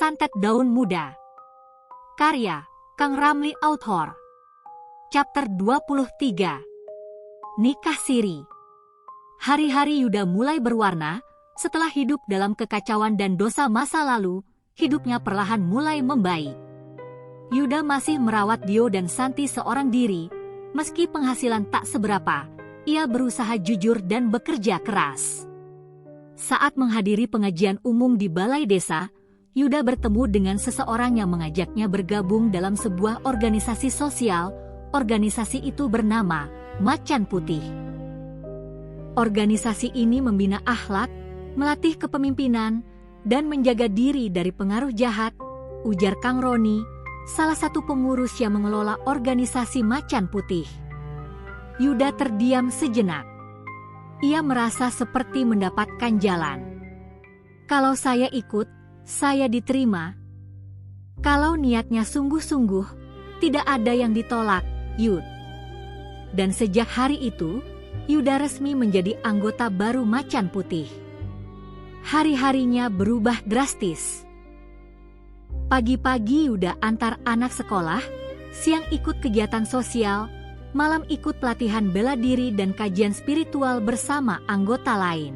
Santet Daun Muda. Karya Kang Ramli Author. Chapter 23. Nikah Siri. Hari-hari Yuda mulai berwarna. Setelah hidup dalam kekacauan dan dosa masa lalu, hidupnya perlahan mulai membaik. Yuda masih merawat Dio dan Santi seorang diri. Meski penghasilan tak seberapa, ia berusaha jujur dan bekerja keras. Saat menghadiri pengajian umum di balai desa, Yuda bertemu dengan seseorang yang mengajaknya bergabung dalam sebuah organisasi sosial. Organisasi itu bernama Macan Putih. Organisasi ini membina akhlak, melatih kepemimpinan, dan menjaga diri dari pengaruh jahat, ujar Kang Roni, salah satu pengurus yang mengelola organisasi Macan Putih. Yuda terdiam sejenak. Ia merasa seperti mendapatkan jalan. Kalau saya ikut, saya diterima. Kalau niatnya sungguh-sungguh, tidak ada yang ditolak, Yud. Dan sejak hari itu, Yuda resmi menjadi anggota baru Macan Putih. Hari-harinya berubah drastis. Pagi-pagi Yuda antar anak sekolah, siang ikut kegiatan sosial, malam ikut pelatihan bela diri dan kajian spiritual bersama anggota lain.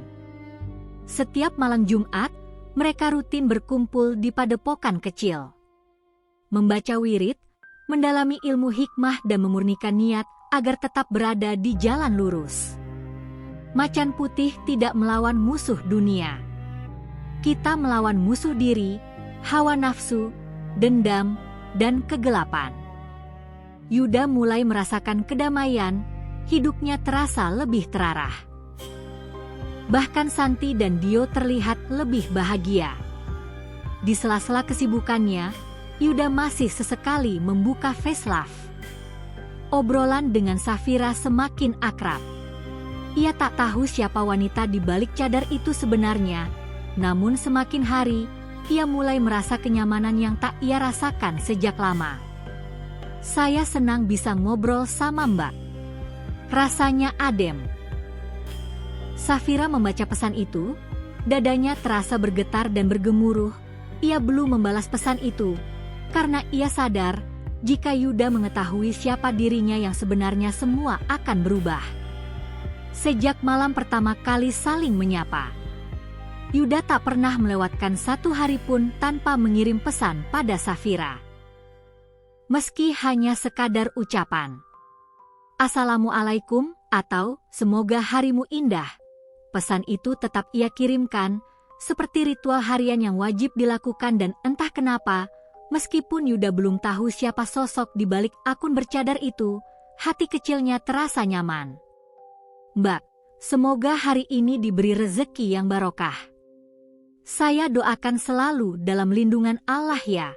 Setiap malam Jumat, mereka rutin berkumpul di padepokan kecil. Membaca wirid, mendalami ilmu hikmah dan memurnikan niat agar tetap berada di jalan lurus. Macan Putih tidak melawan musuh dunia. Kita melawan musuh diri, hawa nafsu, dendam, dan kegelapan. Yuda mulai merasakan kedamaian, hidupnya terasa lebih terarah. Bahkan Santi dan Dio terlihat lebih bahagia. Di sela-sela kesibukannya, Yuda masih sesekali membuka FaceLove. Obrolan dengan Safira semakin akrab. Ia tak tahu siapa wanita di balik cadar itu sebenarnya, namun semakin hari, ia mulai merasa kenyamanan yang tak ia rasakan sejak lama. Saya senang bisa ngobrol sama Mbak. Rasanya adem. Safira membaca pesan itu, dadanya terasa bergetar dan bergemuruh. Ia belum membalas pesan itu, karena ia sadar, jika Yuda mengetahui siapa dirinya yang sebenarnya semua akan berubah. Sejak malam pertama kali saling menyapa, Yuda tak pernah melewatkan satu hari pun tanpa mengirim pesan pada Safira. Meski hanya sekadar ucapan, Assalamualaikum atau semoga harimu indah. Pesan itu tetap ia kirimkan, seperti ritual harian yang wajib dilakukan dan entah kenapa, meskipun Yuda belum tahu siapa sosok di balik akun bercadar itu, hati kecilnya terasa nyaman. Mbak, semoga hari ini diberi rezeki yang barokah. Saya doakan selalu dalam lindungan Allah ya.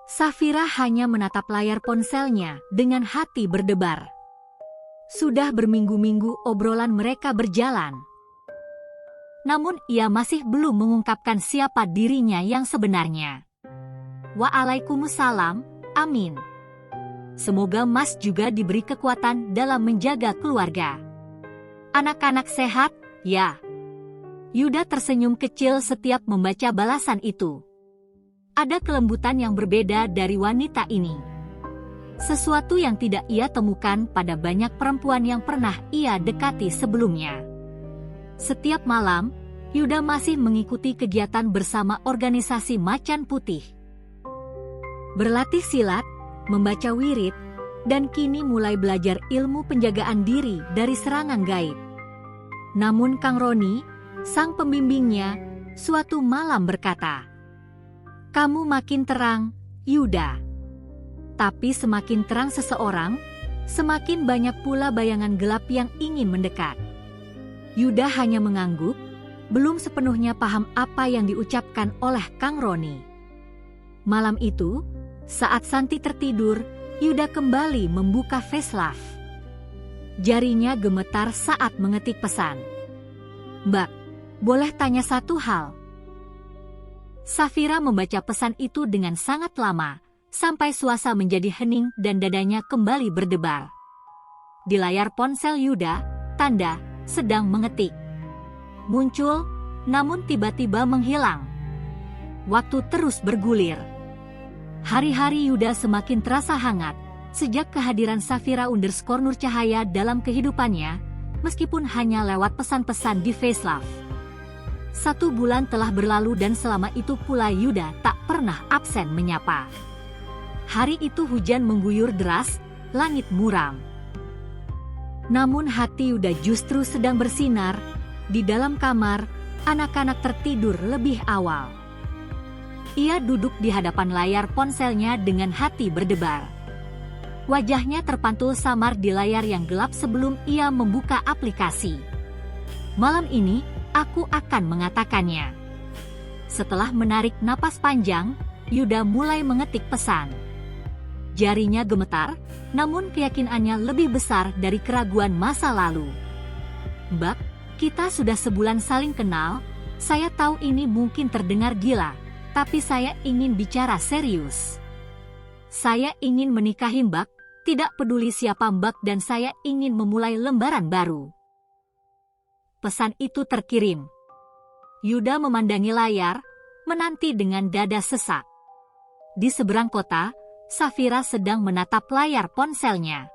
Safira hanya menatap layar ponselnya dengan hati berdebar. Sudah berminggu-minggu obrolan mereka berjalan. Namun ia masih belum mengungkapkan siapa dirinya yang sebenarnya. Waalaikumsalam, amin. Semoga Mas juga diberi kekuatan dalam menjaga keluarga. Anak-anak sehat, ya. Yuda tersenyum kecil setiap membaca balasan itu. Ada kelembutan yang berbeda dari wanita ini. Sesuatu yang tidak ia temukan pada banyak perempuan yang pernah ia dekati sebelumnya. Setiap malam, Yuda masih mengikuti kegiatan bersama organisasi Macan Putih. Berlatih silat, membaca wirid, dan kini mulai belajar ilmu penjagaan diri dari serangan gaib. Namun Kang Roni, sang pembimbingnya, suatu malam berkata, "Kamu makin terang, Yuda. Tapi semakin terang seseorang, semakin banyak pula bayangan gelap yang ingin mendekat." Yuda hanya mengangguk, belum sepenuhnya paham apa yang diucapkan oleh Kang Roni. Malam itu, saat Santi tertidur, Yuda kembali membuka FaceLove. Jarinya gemetar saat mengetik pesan. "Mbak, boleh tanya satu hal?" Safira membaca pesan itu dengan sangat lama, sampai suasa menjadi hening dan dadanya kembali berdebar. Di layar ponsel Yuda, tanda sedang mengetik muncul, namun tiba-tiba menghilang. Waktu terus bergulir. Hari-hari Yuda semakin terasa hangat sejak kehadiran Safira_Nurcahaya dalam kehidupannya, meskipun hanya lewat pesan-pesan di FaceLove. 1 bulan telah berlalu dan selama itu pula Yuda tak pernah absen menyapa. Hari itu hujan mengguyur deras, langit muram. Namun hati Yuda justru sedang bersinar. Di dalam kamar, anak-anak tertidur lebih awal. Ia duduk di hadapan layar ponselnya dengan hati berdebar. Wajahnya terpantul samar di layar yang gelap sebelum ia membuka aplikasi. Malam ini, aku akan mengatakannya. Setelah menarik napas panjang, Yuda mulai mengetik pesan. Jarinya gemetar, namun keyakinannya lebih besar dari keraguan masa lalu. Mbak, kita sudah sebulan saling kenal. Saya tahu ini mungkin terdengar gila, tapi saya ingin bicara serius. Saya ingin menikahi Mbak, tidak peduli siapa Mbak, dan saya ingin memulai lembaran baru. Pesan itu terkirim. Yuda memandangi layar, menanti dengan dada sesak. Di seberang kota, Safira sedang menatap layar ponselnya.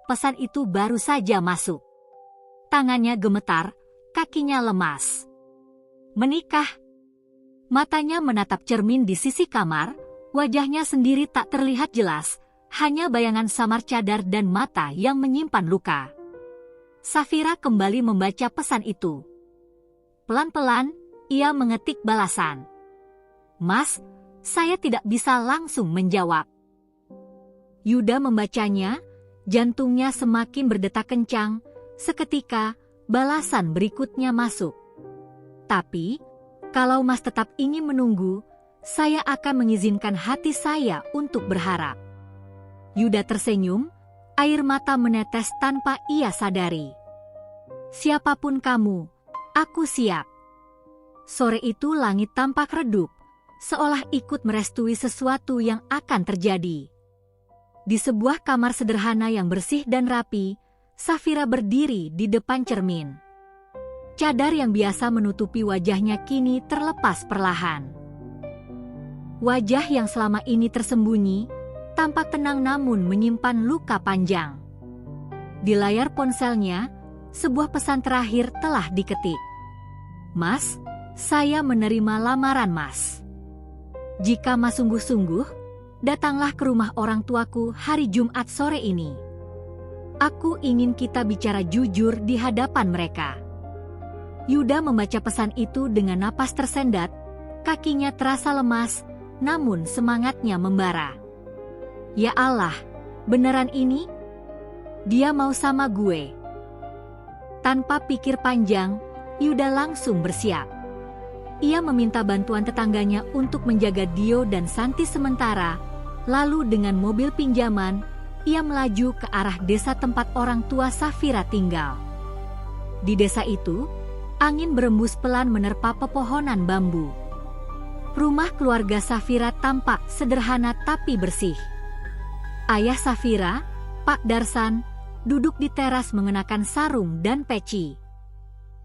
Pesan itu baru saja masuk. Tangannya gemetar, kakinya lemas. Menikah. Matanya menatap cermin di sisi kamar, wajahnya sendiri tak terlihat jelas, hanya bayangan samar cadar dan mata yang menyimpan luka. Safira kembali membaca pesan itu. Pelan-pelan, ia mengetik balasan. Mas, saya tidak bisa langsung menjawab. Yuda membacanya, jantungnya semakin berdetak kencang. Seketika, balasan berikutnya masuk. Tapi, kalau Mas tetap ingin menunggu, saya akan mengizinkan hati saya untuk berharap. Yuda tersenyum, air mata menetes tanpa ia sadari. Siapapun kamu, aku siap. Sore itu langit tampak redup, seolah ikut merestui sesuatu yang akan terjadi. Di sebuah kamar sederhana yang bersih dan rapi, Safira berdiri di depan cermin. Cadar yang biasa menutupi wajahnya kini terlepas perlahan. Wajah yang selama ini tersembunyi, tampak tenang namun menyimpan luka panjang. Di layar ponselnya, sebuah pesan terakhir telah diketik. Mas, saya menerima lamaran Mas. Jika Mas sungguh-sungguh, datanglah ke rumah orang tuaku hari Jumat sore ini. Aku ingin kita bicara jujur di hadapan mereka. Yuda membaca pesan itu dengan napas tersendat, kakinya terasa lemas, namun semangatnya membara. Ya Allah, beneran ini? Dia mau sama gue. Tanpa pikir panjang, Yuda langsung bersiap. Ia meminta bantuan tetangganya untuk menjaga Dio dan Santi sementara, lalu dengan mobil pinjaman, ia melaju ke arah desa tempat orang tua Safira tinggal. Di desa itu, angin berembus pelan menerpa pepohonan bambu. Rumah keluarga Safira tampak sederhana tapi bersih. Ayah Safira, Pak Darsan, duduk di teras mengenakan sarung dan peci.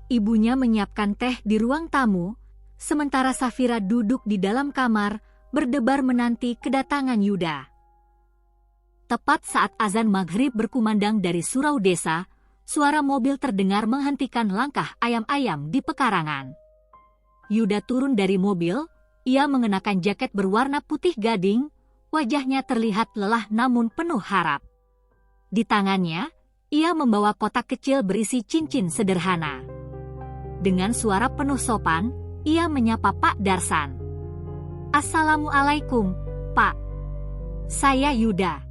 Ibunya menyiapkan teh di ruang tamu, sementara Safira duduk di dalam kamar, berdebar menanti kedatangan Yuda. Tepat saat azan maghrib berkumandang dari surau desa, suara mobil terdengar menghentikan langkah ayam-ayam di pekarangan. Yuda turun dari mobil, ia mengenakan jaket berwarna putih gading, wajahnya terlihat lelah namun penuh harap. Di tangannya, ia membawa kotak kecil berisi cincin sederhana. Dengan suara penuh sopan, ia menyapa Pak Darsan. Assalamualaikum, Pak. Saya Yuda.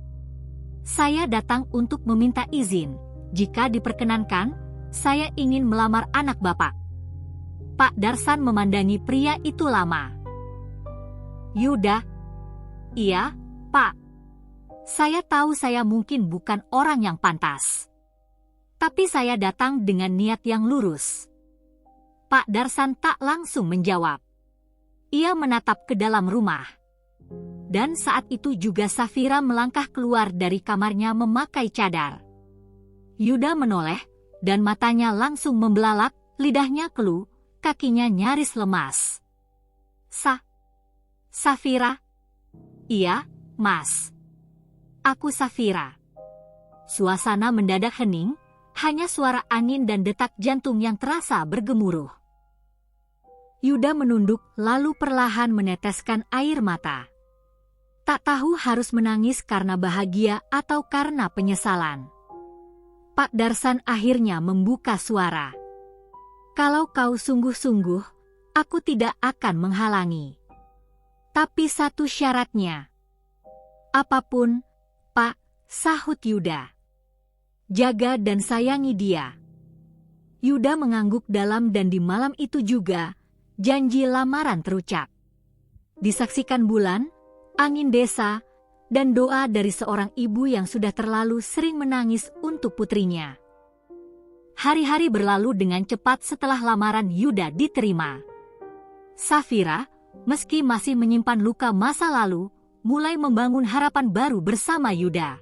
Saya datang untuk meminta izin. Jika diperkenankan, saya ingin melamar anak Bapak. Pak Darsan memandangi pria itu lama. Yuda. Iya, Pak. Saya tahu saya mungkin bukan orang yang pantas. Tapi saya datang dengan niat yang lurus. Pak Darsan tak langsung menjawab. Ia menatap ke dalam rumah. Dan saat itu juga Safira melangkah keluar dari kamarnya memakai cadar. Yuda menoleh, dan matanya langsung membelalak, lidahnya keluh, kakinya nyaris lemas. Safira? Iya, Mas. Aku Safira. Suasana mendadak hening, hanya suara angin dan detak jantung yang terasa bergemuruh. Yuda menunduk lalu perlahan meneteskan air mata. Tak tahu harus menangis karena bahagia atau karena penyesalan. Pak Darsan akhirnya membuka suara. Kalau kau sungguh-sungguh, aku tidak akan menghalangi. Tapi satu syaratnya. Apapun, Pak, sahut Yuda. Jaga dan sayangi dia. Yuda mengangguk dalam dan di malam itu juga, janji lamaran terucap. Disaksikan bulan, angin desa, dan doa dari seorang ibu yang sudah terlalu sering menangis untuk putrinya. Hari-hari berlalu dengan cepat setelah lamaran Yuda diterima. Safira, meski masih menyimpan luka masa lalu, mulai membangun harapan baru bersama Yuda.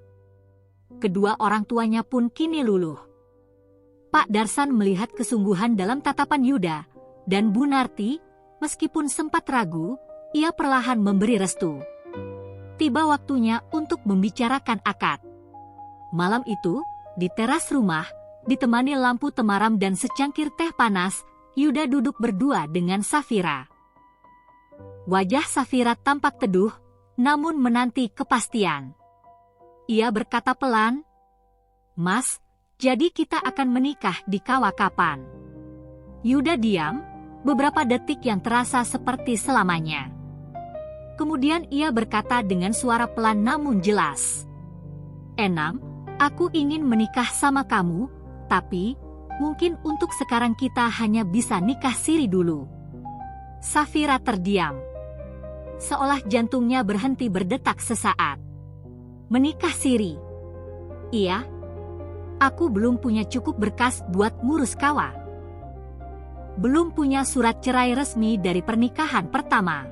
Kedua orang tuanya pun kini luluh. Pak Darsan melihat kesungguhan dalam tatapan Yuda, dan Bu Narti, meskipun sempat ragu, ia perlahan memberi restu. Tiba waktunya untuk membicarakan akad. Malam itu, di teras rumah, ditemani lampu temaram dan secangkir teh panas, Yuda duduk berdua dengan Safira. Wajah Safira tampak teduh, namun menanti kepastian. Ia berkata pelan, "Mas, jadi kita akan menikah di Kawah kapan?" Yuda diam, beberapa detik yang terasa seperti selamanya. Kemudian ia berkata dengan suara pelan namun jelas, "Enam, aku ingin menikah sama kamu, tapi mungkin untuk sekarang kita hanya bisa nikah siri dulu." Safira terdiam. Seolah jantungnya berhenti berdetak sesaat. Menikah siri? Iya. Aku belum punya cukup berkas buat ngurus kawah. Belum punya surat cerai resmi dari pernikahan pertama.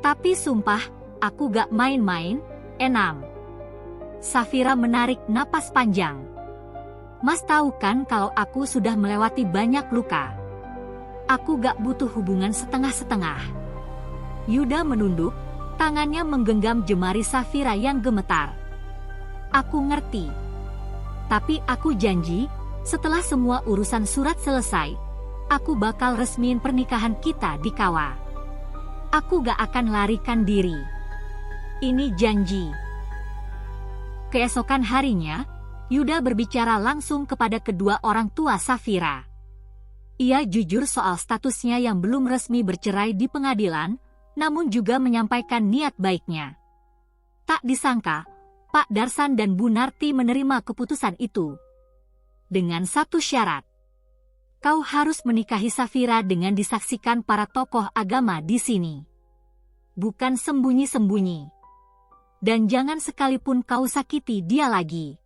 Tapi sumpah, aku gak main-main, Enam. Safira menarik napas panjang. Mas tahu kan kalau aku sudah melewati banyak luka. Aku gak butuh hubungan setengah-setengah. Yuda menunduk, tangannya menggenggam jemari Safira yang gemetar. Aku ngerti. Tapi aku janji, setelah semua urusan surat selesai, aku bakal resmiin pernikahan kita di Kawah. Aku gak akan larikan diri. Ini janji. Keesokan harinya, Yuda berbicara langsung kepada kedua orang tua Safira. Ia jujur soal statusnya yang belum resmi bercerai di pengadilan, namun juga menyampaikan niat baiknya. Tak disangka, Pak Darsan dan Bu Narti menerima keputusan itu. Dengan satu syarat. Kau harus menikahi Safira dengan disaksikan para tokoh agama di sini. Bukan sembunyi-sembunyi. Dan jangan sekalipun kau sakiti dia lagi.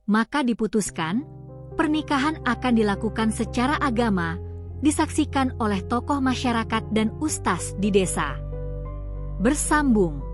Maka diputuskan, pernikahan akan dilakukan secara agama, disaksikan oleh tokoh masyarakat dan ustaz di desa. Bersambung.